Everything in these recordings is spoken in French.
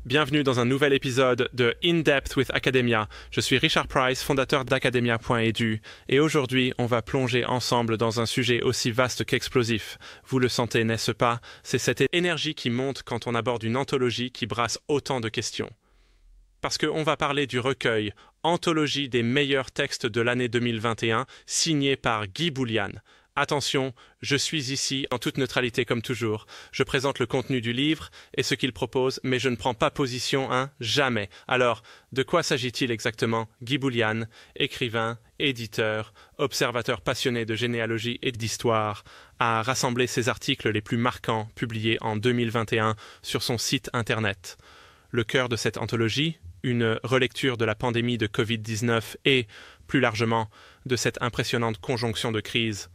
Bienvenue dans un nouvel épisode de In Depth with Academia. Je suis Richard Price, fondateur d'Academia.edu, et aujourd'hui on va plonger ensemble dans un sujet aussi vaste qu'explosif. Vous le sentez, n'est-ce pas? C'est cette énergie qui monte quand on aborde une anthologie qui brasse autant de questions. Parce qu'on va parler du recueil « Anthologie des meilleurs textes de l'année 2021 » signé par Guy Boulian. Attention, je suis ici en toute neutralité comme toujours. Je présente le contenu du livre et ce qu'il propose, mais je ne prends pas position, jamais. Alors, de quoi s'agit-il exactement? Guy Boulian, écrivain, éditeur, observateur passionné de généalogie et d'histoire, a rassemblé ses articles les plus marquants publiés en 2021 sur son site internet. Le cœur de cette anthologie, une relecture de la pandémie de Covid-19 et, plus largement, de cette impressionnante conjonction de crises.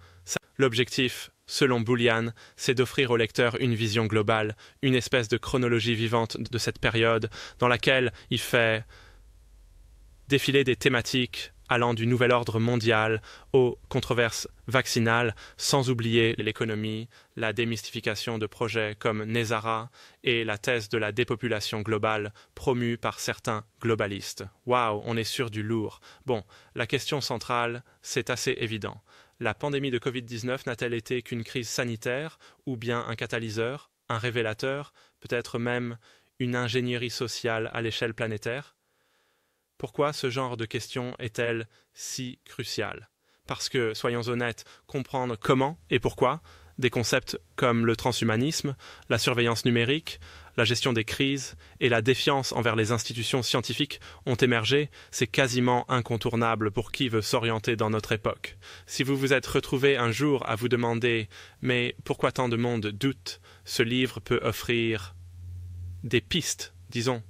L'objectif, selon Boulian, c'est d'offrir au lecteur une vision globale, une espèce de chronologie vivante de cette période dans laquelle il fait défiler des thématiques allant du nouvel ordre mondial aux controverses vaccinales, sans oublier l'économie, la démystification de projets comme Nezara et la thèse de la dépopulation globale promue par certains globalistes. Waouh, on est sur du lourd. Bon, la question centrale, c'est assez évident. La pandémie de Covid-19 n'a-t-elle été qu'une crise sanitaire ou bien un catalyseur, un révélateur, peut-être même une ingénierie sociale à l'échelle planétaire? Pourquoi ce genre de question est-elle si cruciale? Parce que, soyons honnêtes, comprendre comment et pourquoi des concepts comme le transhumanisme, la surveillance numérique, la gestion des crises et la défiance envers les institutions scientifiques ont émergé, c'est quasiment incontournable pour qui veut s'orienter dans notre époque. Si vous vous êtes retrouvé un jour à vous demander « Mais pourquoi tant de monde doute ?» ce livre peut offrir des pistes, disons.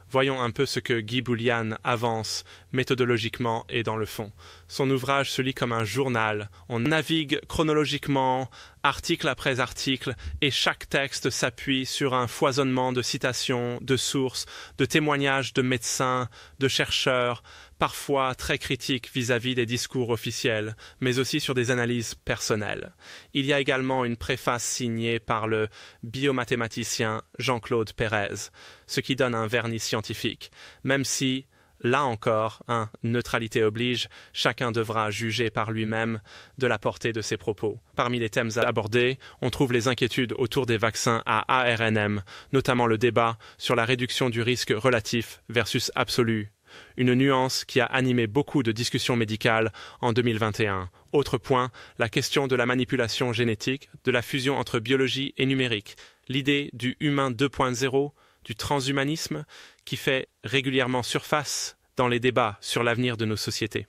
Voyons un peu ce que Guy Boulian avance méthodologiquement et dans le fond. Son ouvrage se lit comme un journal. On navigue chronologiquement, article après article, et chaque texte s'appuie sur un foisonnement de citations, de sources, de témoignages de médecins, de chercheurs, parfois très critiques vis-à-vis des discours officiels, mais aussi sur des analyses personnelles. Il y a également une préface signée par le biomathématicien Jean-Claude Pérez, ce qui donne un vernis scientifique, même si, là encore, neutralité oblige, chacun devra juger par lui-même de la portée de ses propos. Parmi les thèmes abordés, on trouve les inquiétudes autour des vaccins à ARNM, notamment le débat sur la réduction du risque relatif versus absolu. Une nuance qui a animé beaucoup de discussions médicales en 2021. Autre point, la question de la manipulation génétique, de la fusion entre biologie et numérique, l'idée du humain 2.0, du transhumanisme, qui fait régulièrement surface dans les débats sur l'avenir de nos sociétés.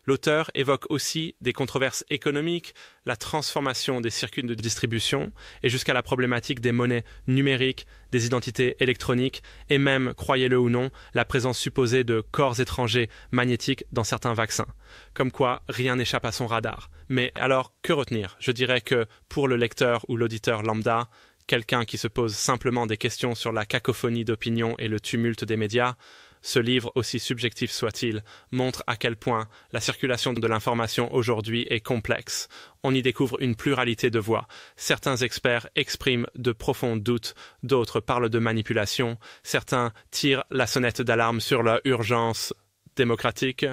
L'auteur évoque aussi des controverses économiques, la transformation des circuits de distribution et jusqu'à la problématique des monnaies numériques, des identités électroniques et même, croyez-le ou non, la présence supposée de corps étrangers magnétiques dans certains vaccins. Comme quoi, rien n'échappe à son radar. Mais alors, que retenir? Je dirais que pour le lecteur ou l'auditeur lambda, quelqu'un qui se pose simplement des questions sur la cacophonie d'opinions et le tumulte des médias, ce livre, aussi subjectif soit-il, montre à quel point la circulation de l'information aujourd'hui est complexe. On y découvre une pluralité de voix. Certains experts expriment de profonds doutes, d'autres parlent de manipulation, certains tirent la sonnette d'alarme sur la urgence démocratique.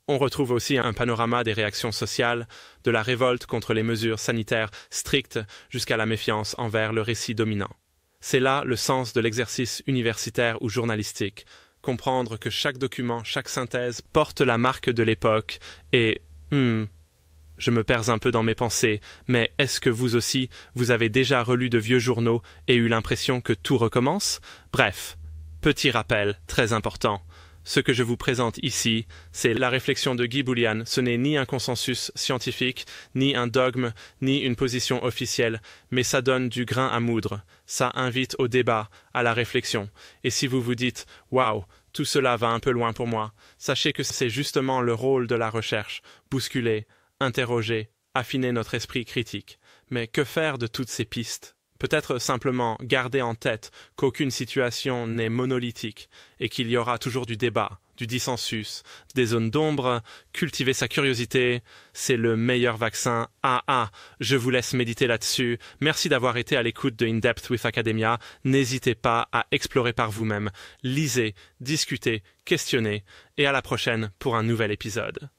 On retrouve aussi un panorama des réactions sociales, de la révolte contre les mesures sanitaires strictes jusqu'à la méfiance envers le récit dominant. C'est là le sens de l'exercice universitaire ou journalistique. Comprendre que chaque document, chaque synthèse porte la marque de l'époque et je me perds un peu dans mes pensées, mais est-ce que vous aussi, vous avez déjà relu de vieux journaux et eu l'impression que tout recommence? Bref, petit rappel très important. Ce que je vous présente ici, c'est la réflexion de Guy Boulian. Ce n'est ni un consensus scientifique, ni un dogme, ni une position officielle, mais ça donne du grain à moudre. Ça invite au débat, à la réflexion. Et si vous vous dites « Waouh, tout cela va un peu loin pour moi », sachez que c'est justement le rôle de la recherche, bousculer, interroger, affiner notre esprit critique. Mais que faire de toutes ces pistes? Peut-être simplement garder en tête qu'aucune situation n'est monolithique et qu'il y aura toujours du débat, du dissensus, des zones d'ombre, cultiver sa curiosité, c'est le meilleur vaccin. Je vous laisse méditer là-dessus. Merci d'avoir été à l'écoute de In Depth with Academia. N'hésitez pas à explorer par vous-même. Lisez, discutez, questionnez, et à la prochaine pour un nouvel épisode.